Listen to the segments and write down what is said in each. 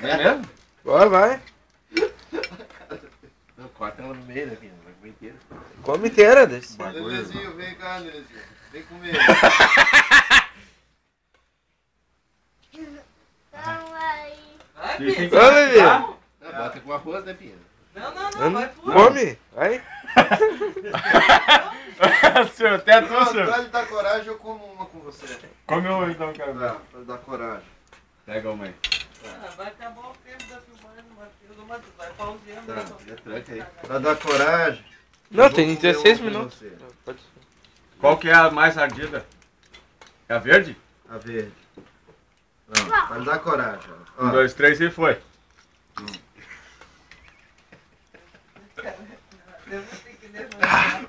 É mesmo? Vai. Não, corta ela no meio, né, filho? Vai comer inteira. Come inteira, deixa. Nelezinho, vem cá, Nelezinho. Vem comer. Ô, Levi. Bota com arroz, né, Pinha? Não, vai fora. Come, vai. Senhor, até a tua, Não, senhor. pra lhe dar coragem, eu como uma com você. Come um então, cara. Pra lhe dar coragem. Pega uma aí. Vai acabar o tempo da filmagem, Matheus. Vai pauseando. Tá. É tranca aí. Pra dar coragem. Não, eu vou tem comer 16 uma com minutos. você. Pode ser. Qual que é a mais ardida? É a verde? A verde. Não, pra lhe dar coragem. Ó. 1, 2, 3 e foi. Eu vou ter que levantar.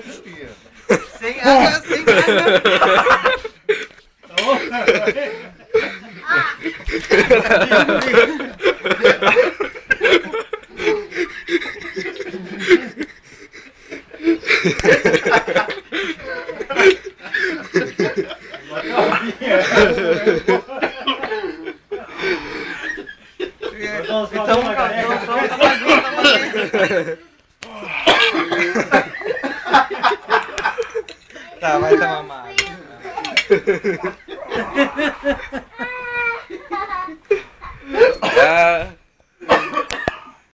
Filha. Sem água, sem água. Então, tá, vai tomar uma água. Ah.